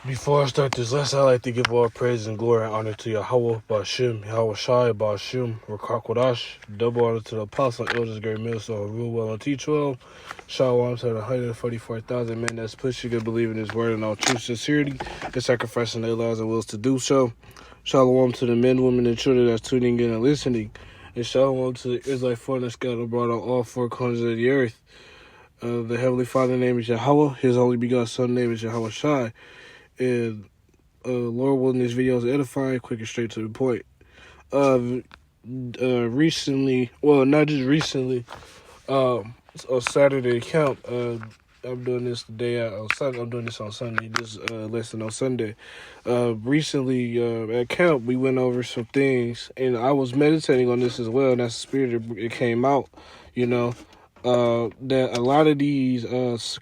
Before I start this lesson, I'd like to give all praise and glory and honor to Yahweh, Bashim, Yahweh Shai, Bashim, Rakak Wadash. Double honor to the apostle, elders, great minister, who rule well and teach well. Shalom to the 144,000 men that's pushing and believing his word in all true sincerity and sacrificing their lives and wills to do so. Shalom to the men, women, and children that's tuning in and listening. And shalom to the Israelite foreign scattered abroad on all four corners of the earth. The Heavenly Father name is Yahweh. His only begotten Son name is Yahweh Shai. And Lord willing, this video is edifying, quick and straight to the point. Recently, well, not just recently, on Saturday account, I'm doing this the day on Sunday. I'm doing this on Sunday. This lesson on Sunday. Recently, at camp, we went over some things, and I was meditating on this as well. And that's the spirit it came out. You know, that a lot of these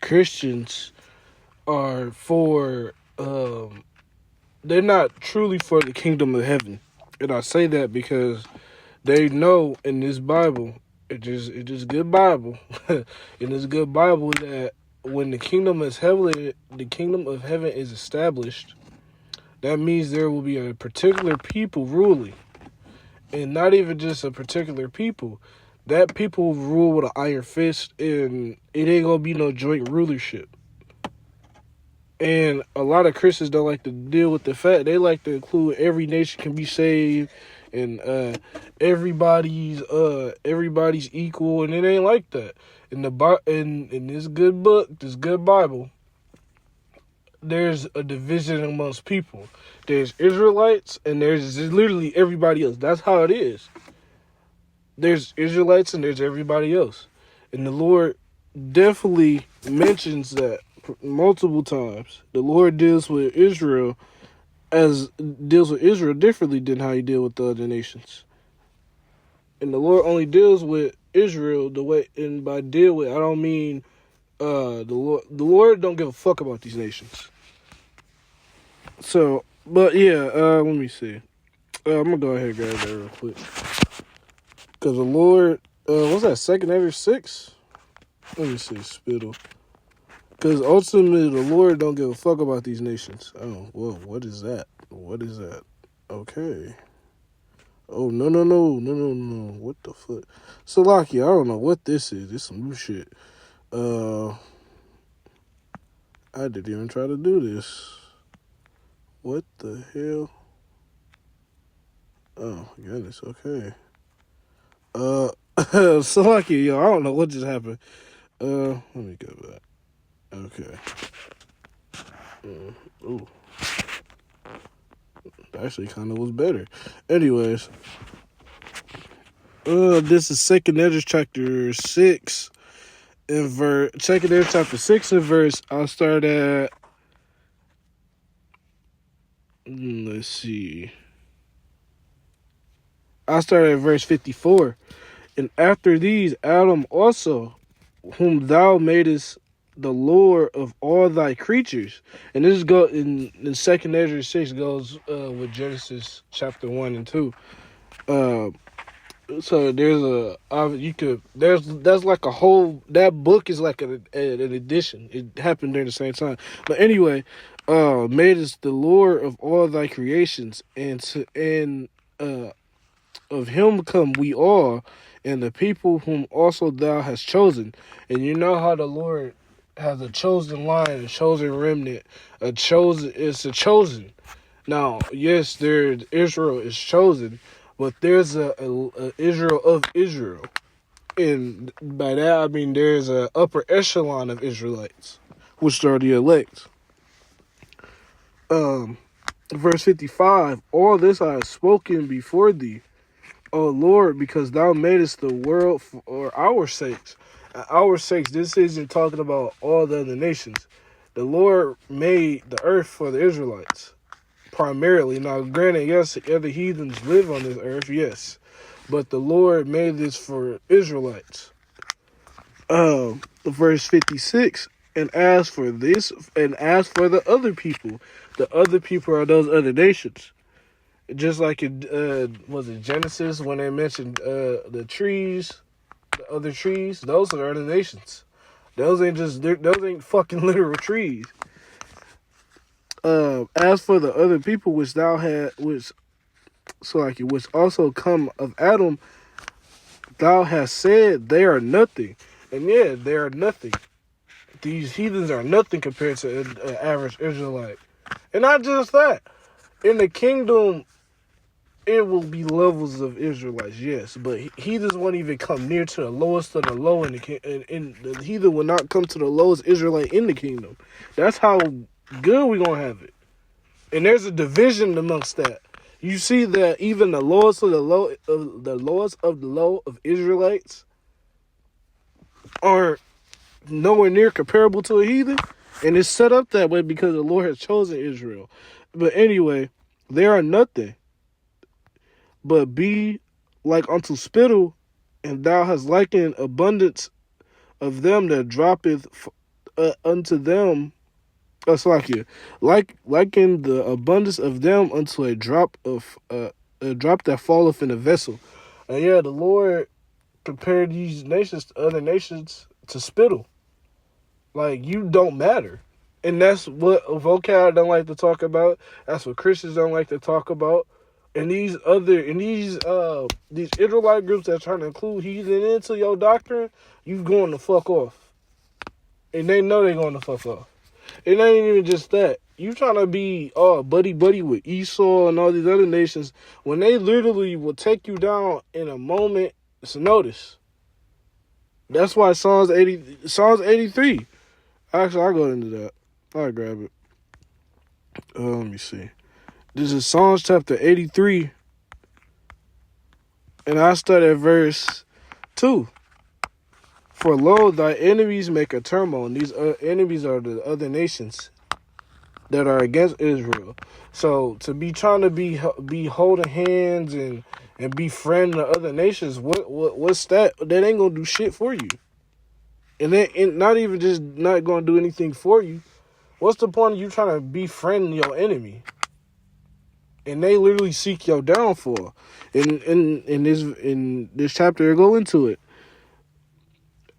Christians are for. They're not truly for the kingdom of heaven, and I say that because they know in this Bible, it is good Bible, in this good Bible that when the kingdom of heaven is established, that means there will be a particular people ruling, and not even just a particular people. That people will rule with an iron fist, and it ain't gonna be no joint rulership. And a lot of Christians don't like to deal with the fact they like to include every nation can be saved and everybody's equal, and it ain't like that. In this good book, this good Bible, there's a division amongst people. There's Israelites and there's literally everybody else. That's how it is. There's Israelites and there's everybody else. And the Lord definitely mentions that multiple times. The Lord deals with Israel differently than how he deal with the other nations. And the Lord only deals with Israel the way, and by deal with, I don't mean the Lord don't give a fuck about these nations. So, but yeah, let me see. I'm gonna go ahead and grab that real quick. Because the Lord, what's that, 2 Ezra 6? Let me see, spittle. Because ultimately, the Lord don't give a fuck about these nations. Oh, whoa, what is that? What is that? Okay. Oh, no. What the fuck? Salaki, I don't know what this is. This some new shit. I didn't even try to do this. What the hell? Oh, goodness, okay. Salaki, yo, I don't know what just happened. Let me go back. Okay. Ooh. Actually kind of was better. Anyways. This is 2 Ezra chapter 6 and verse. 2 Ezra chapter 6 and verse. I'll start at. Let's see. I'll start at verse 54. And after these, Adam also, whom thou madest the Lord of all thy creatures. And this go in 2 Ezra 6 goes with Genesis chapter 1 and 2. So there's that's like a whole, that book is like an edition. It happened during the same time. But anyway, made us the Lord of all thy creations, and of him come we all, and the people whom also thou hast chosen. And you know how the Lord has a chosen line, a chosen remnant, it's a chosen. Now, yes, Israel is chosen, but there's a Israel of Israel. And by that, I mean there's a upper echelon of Israelites, which are the elect. Verse 55, all this I have spoken before thee, O Lord, because thou madest the world for our sakes. Our sakes, this isn't talking about all the other nations. The Lord made the earth for the Israelites, primarily. Now, granted, yes, other heathens live on this earth, yes. But the Lord made this for Israelites. Verse 56, and as for this, and as for the other people are those other nations. Just like in, was it Genesis, when they mentioned the trees, the other trees, those are other nations. Those ain't fucking literal trees. As for the other people which thou had, which also come of Adam, thou hast said they are nothing. And yeah, they are nothing. These heathens are nothing compared to an average Israelite. And not just that. In the kingdom, it will be levels of Israelites, yes, but heathens won't even come near to the lowest of the low in the kingdom. And the heathen will not come to the lowest Israelite in the kingdom. That's how good we're going to have it. And there's a division amongst that. You see that even the lowest of the low of Israelites are nowhere near comparable to a heathen. And it's set up that way because the Lord has chosen Israel. But anyway, they are nothing, but be like unto spittle, and thou hast likened abundance of them that droppeth unto them. Liken the abundance of them unto a drop that falleth in a vessel. And yeah, the Lord compared these nations to other nations to spittle. Like, you don't matter. And that's what vocab don't like to talk about. That's what Christians don't like to talk about. And these Israelite groups that trying to include heathen into your doctrine, you going to fuck off. And they know they going to fuck off. It ain't even just that. You trying to be buddy with Esau and all these other nations when they literally will take you down in a moment. So notice. That's why Psalms 83. Actually, I'll go into that. I'll grab it. Let me see. This is Psalms chapter 83. And I start at verse 2. For lo, thy enemies make a turmoil. And these enemies are the other nations that are against Israel. So to be trying to be holding hands and be friend to other nations, what's that? That ain't gonna do shit for you. And not even just not gonna do anything for you. What's the point of you trying to befriend your enemy? And they literally seek your downfall. In this chapter, go into it.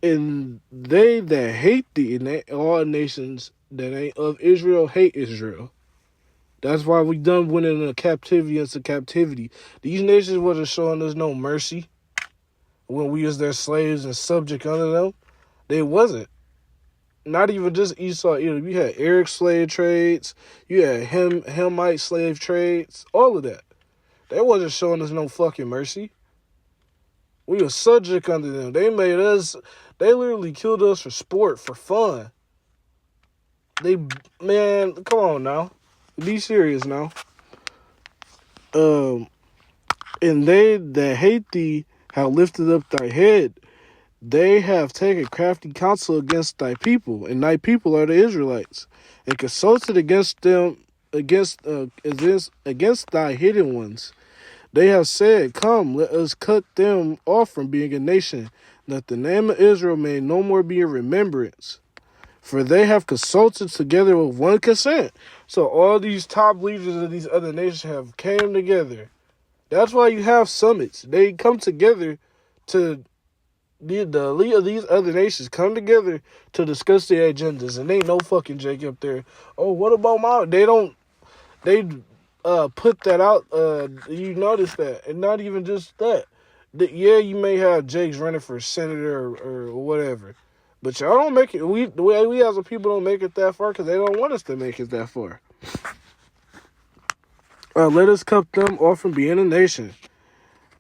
And they that hate thee, and all nations that ain't of Israel hate Israel. That's why we done went into captivity into captivity. These nations wasn't showing us no mercy when we was their slaves and subject under them. They wasn't. Not even just Esau either. You had Arab slave trades. You had Hamite slave trades. All of that. They wasn't showing us no fucking mercy. We were subject under them. They literally killed us for sport, for fun. Man, come on now. Be serious now. And they that hate thee have lifted up thy head. They have taken crafty counsel against thy people, and thy people are the Israelites, and consulted against them, against thy hidden ones. They have said, come, let us cut them off from being a nation, that the name of Israel may no more be in remembrance. For they have consulted together with one consent. So all these top leaders of these other nations have came together. That's why you have summits. They come together to... The elite of these other nations come together to discuss their agendas, and ain't no fucking Jake up there. Oh, what about they put that out. You notice that, and not even just that. Yeah, you may have Jake's running for senator or whatever, but y'all don't make it. We as a people don't make it that far because they don't want us to make it that far. Let us cut them off from being a nation,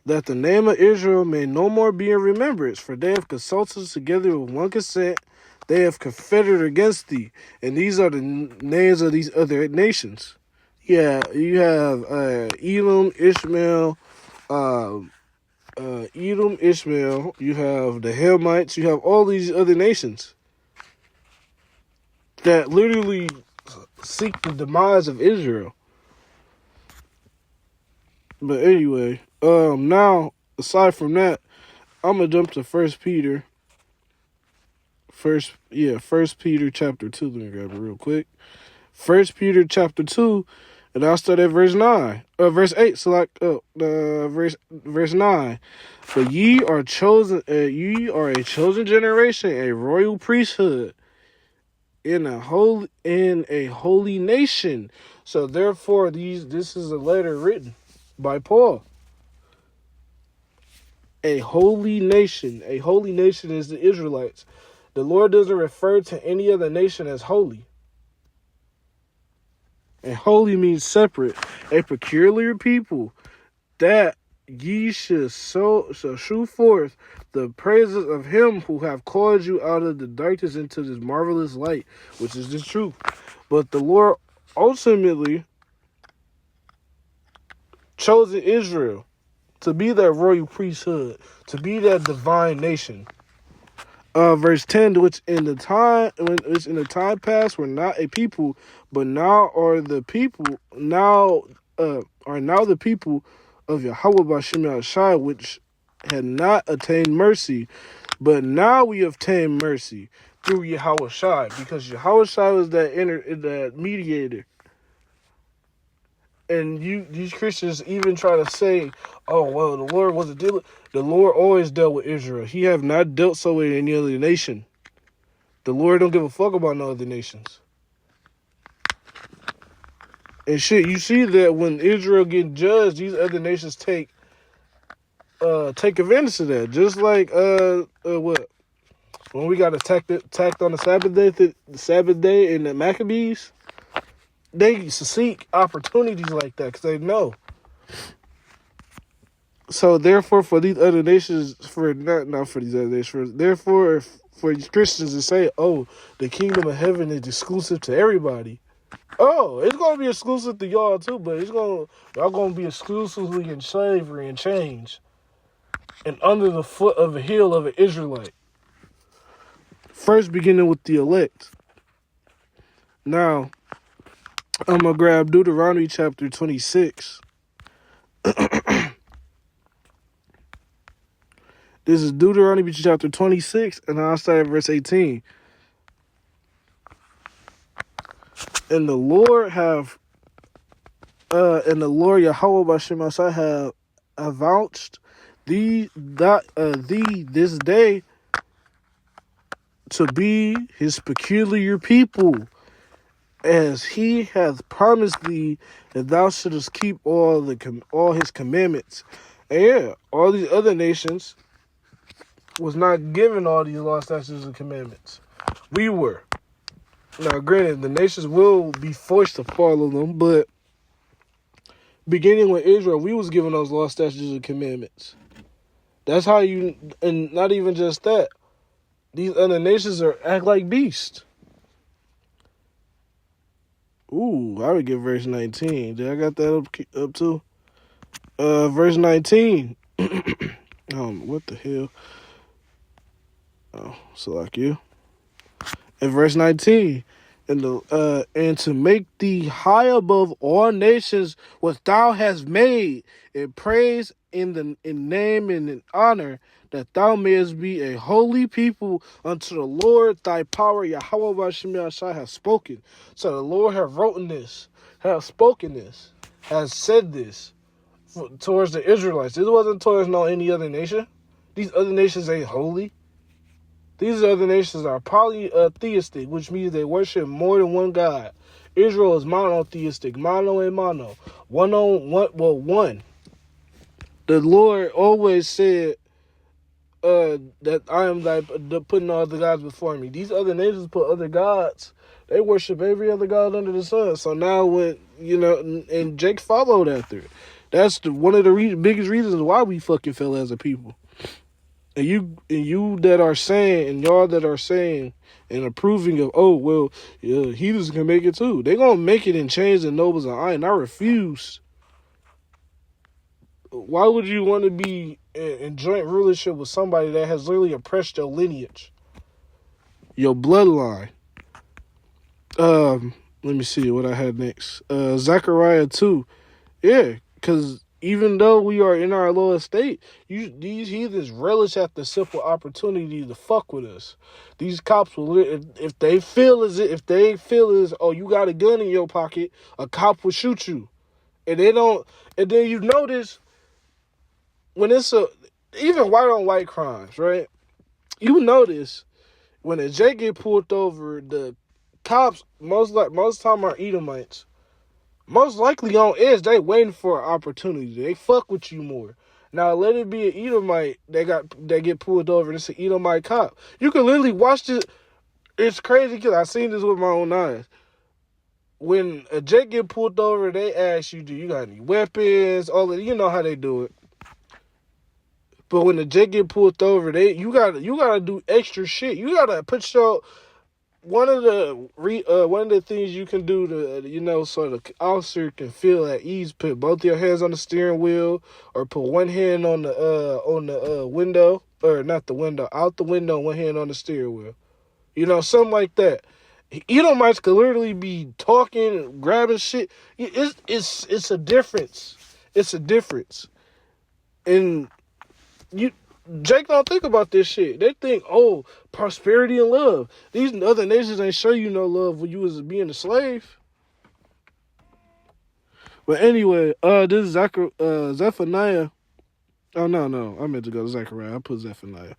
that the name of Israel may no more be in remembrance, for they have consulted together with one consent, they have confederate against thee. And these are the names of these other nations. Yeah, you have Edom, Ishmael, you have the Hamites, you have all these other nations that literally seek the demise of Israel. But anyway, now, aside from that, I'm going to jump to 1 Peter. 1 Peter chapter 2. Let me grab it real quick. 1 Peter chapter 2, and I'll start at verse 9. Verse 8, verse 9. But ye are chosen, ye are a chosen generation, a royal priesthood, in a holy nation. So therefore, this is a letter written by Paul. A holy nation. A holy nation is the Israelites. The Lord doesn't refer to any other nation as holy. And holy means separate, a peculiar people, that ye should shew forth the praises of him who have called you out of the darkness into this marvelous light, which is the truth. But the Lord ultimately chose Israel to be that royal priesthood, to be that divine nation. Verse 10, which in the time past were not a people, but now are the people the people of Yahweh B'Shem Yahshai, which had not attained mercy, but now we obtain mercy through Yahweh Shai, because Yahweh Shai was that mediator. And these Christians even try to say, "Oh well, the Lord wasn't dealing." The Lord always dealt with Israel. He have not dealt so with any other nation. The Lord don't give a fuck about no other nations. And shit, you see that when Israel get judged, these other nations take advantage of that. Just like what when we got attacked on the Sabbath day in the Maccabees, they used to seek opportunities like that because they know. So therefore, for these other nations, for these Christians to say, "Oh, the kingdom of heaven is exclusive to everybody." Oh, it's gonna be exclusive to y'all too, but y'all gonna be exclusively in slavery and chains, and under the foot of the heel of an Israelite. First, beginning with the elect. Now, I'm gonna grab Deuteronomy chapter 26. This is Deuteronomy chapter 26, and I'll start at verse 18. And the Lord Yahweh B'Shem Yahshai have avouched thee this day to be his peculiar people, as he hath promised thee that thou shouldest keep all his commandments. And yeah, all these other nations was not given all these laws, statutes, and commandments. We were. Now, granted, the nations will be forced to follow them, but beginning with Israel, we was given those laws, statutes, and commandments. That's how and not even just that. These other nations act like beasts. Ooh, I would get verse 19. Did I got that up too? Verse 19. What the hell? Oh, so like you. In verse 19, and to make thee high above all nations what thou hast made, in praise, in name, and in honor, that thou mayest be a holy people unto the Lord thy power, Yahweh B'Shem Yahshai, has spoken. So the Lord have written this, have spoken this, has said this towards the Israelites. This wasn't towards any other nation. These other nations ain't holy. These other nations are polytheistic, which means they worship more than one God. Israel is monotheistic, mono and mono. One. The Lord always said that I am putting all the gods before me. These other nations put other gods. They worship every other god under the sun. So now and Jake followed after it. That's one of the biggest reasons why we fucking fell as a people. And you that are saying, and y'all that are saying and approving of, oh, well, yeah, heathens can make it too. They're going to make it in chains and nobles and iron. I refuse. Why would you want to be in joint rulership with somebody that has literally oppressed your lineage? Your bloodline. Let me see what I had next. Zechariah 2. Yeah, because even though we are in our low estate, these heathens relish at the simple opportunity to fuck with us. These cops will, if they feel as, oh, you got a gun in your pocket, a cop will shoot you. And they don't, and then you notice, when it's even white on white crimes, right? You notice, when a J get pulled over, the cops most time are Edomites. Most likely on edge, they waiting for an opportunity. They fuck with you more. Now let it be an Edomite they get pulled over and it's an Edomite cop. You can literally watch this. It's crazy because I seen this with my own eyes. When a jet get pulled over, they ask you, do you got any weapons? All of you know how they do it. But when the jet get pulled over, you gotta do extra shit. You gotta put your one of the things you can do to so the officer can feel at ease. Put both your hands on the steering wheel, or put one hand on the window, or not the window, out the window, one hand on the steering wheel. Something like that. Edomites could literally be talking, grabbing shit. It's a difference. It's a difference. And Jake don't think about this shit. They think, oh, prosperity and love. These other nations ain't show you no love when you was being a slave. But anyway, this is Zephaniah. Oh, no. I meant to go to Zechariah. I put Zephaniah.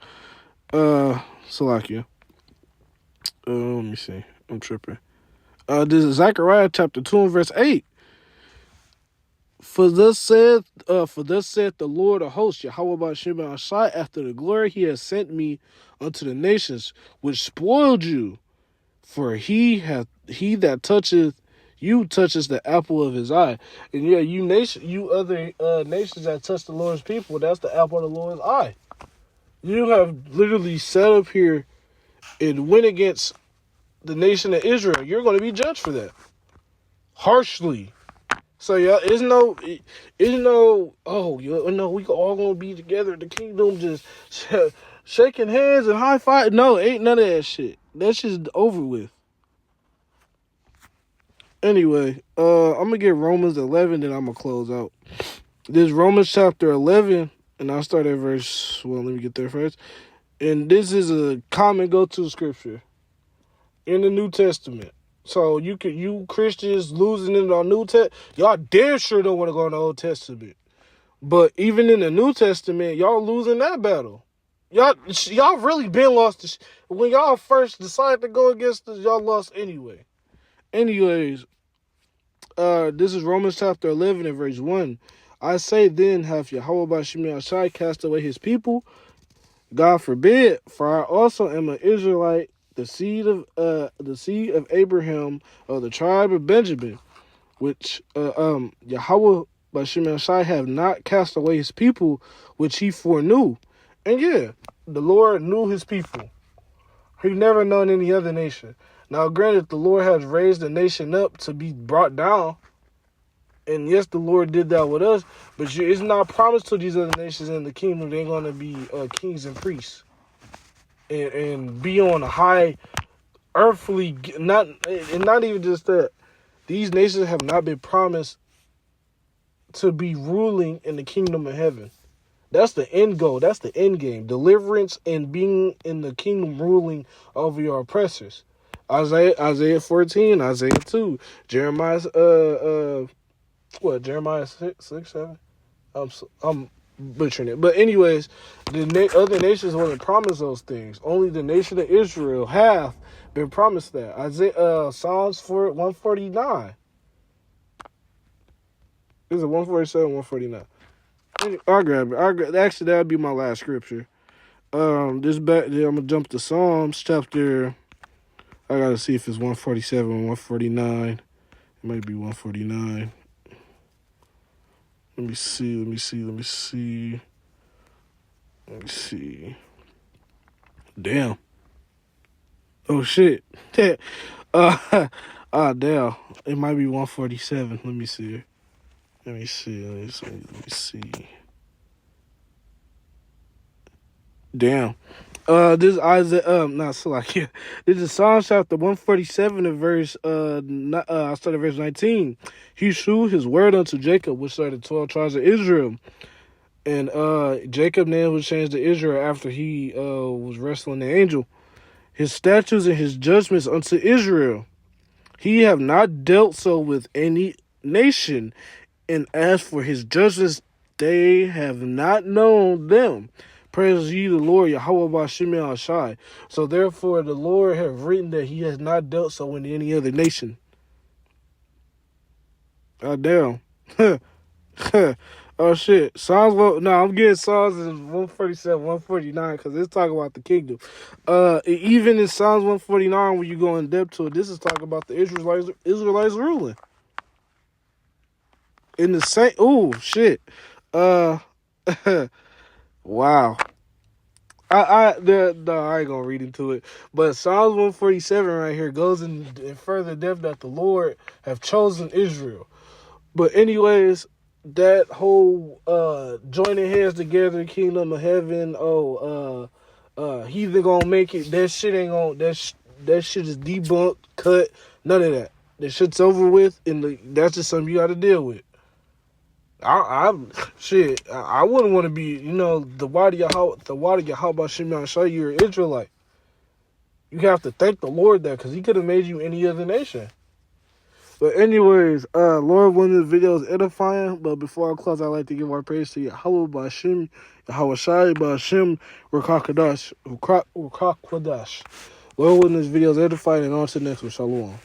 Salakia. Let me see. I'm tripping. This is Zechariah chapter 2 and verse 8. For thus saith the Lord of hosts, Yahweh Ba'ashem Ashai, after the glory he has sent me unto the nations, which spoiled you. For he that toucheth you touches the apple of his eye. And yeah, you other nations that touch the Lord's people, that's the apple of the Lord's eye. You have literally sat up here and went against the nation of Israel. You're going to be judged for that harshly. So yeah, we all gonna be together. The kingdom just shaking hands and high five. No, ain't none of that shit. That shit's over with. Anyway, I'm gonna get Romans 11, then I'm gonna close out. This Romans chapter 11, and I'll start at verse. Well, let me get there first. And this is a common go-to scripture in the New Testament. So you Christians losing in the New Testament, y'all damn sure don't want to go in the Old Testament. But even in the New Testament, y'all losing that battle. Y'all really been lost. When y'all first decided to go against us, y'all lost anyway. Anyways, this is Romans chapter 11 and verse 1. I say then, have Yahweh Ba'ashem Ashai cast away his people? God forbid, for I also am an Israelite, the seed of Abraham, of the tribe of Benjamin, which Yahweh Ba'ashem Ashai have not cast away his people, which he foreknew. And yeah, the Lord knew his people. He never known any other nation. Now, granted, the Lord has raised a nation up to be brought down. And yes, the Lord did that with us. But it's not promised to these other nations in the kingdom they're going to be kings and priests. And be on a high earthly, not even just that. These nations have not been promised to be ruling in the kingdom of heaven. That's the end goal. That's the end game. Deliverance and being in the kingdom, ruling over your oppressors. Isaiah 14, Isaiah 2, Jeremiah Jeremiah 6, 7? I'm butchering it. But anyways, the other nations wasn't promised those things. Only the nation of Israel have been promised that. Psalms 149. Is it 147, 149? I'll grab it. Actually, that would be my last scripture. I'm gonna jump to Psalms chapter. I gotta see if it's 147 or 149. It might be 149. Let me see. Damn. Oh shit. Damn. It might be 147. Let me see. Damn. This is Isaiah, not Salakia. This is Psalm chapter 147 and verse, I started verse 19. He shewed his word unto Jacob, which are the 12 tribes of Israel. And Jacob name was changed to Israel after he was wrestling the angel. His statutes and his judgments unto Israel. He have not dealt so with any nation. And as for his judgments, they have not known them. Praise ye the Lord, Yahweh Bashim Shai. So therefore the Lord have written that he has not dealt so in any other nation. God damn. Oh shit. I'm getting Psalms in 147, 149, because it's talking about the kingdom. Even in Psalms 149, when you go in depth to it, this is talking about the Israelites ruling. In the same, ooh, shit. Wow. I ain't gonna read into it, but Psalms 147 right here goes in further depth that the Lord have chosen Israel. But anyways, that whole joining hands together, kingdom of heaven, heathen gonna make it. That shit ain't gonna. That shit is debunked, cut, none of that. That shit's over with, and that's just something you got to deal with. I wouldn't want to be, the Wadi Yahweh Shimon show you're an Israelite. You have to thank the Lord that, because he could have made you any other nation. But anyways, Lord, one of the videos edifying. But before I close, I'd like to give our praise to Yahweh Bashim, Yahweh Shai Bashim, Rakakadash. Lord, one of this video is edifying, and on to the next one. Shalom.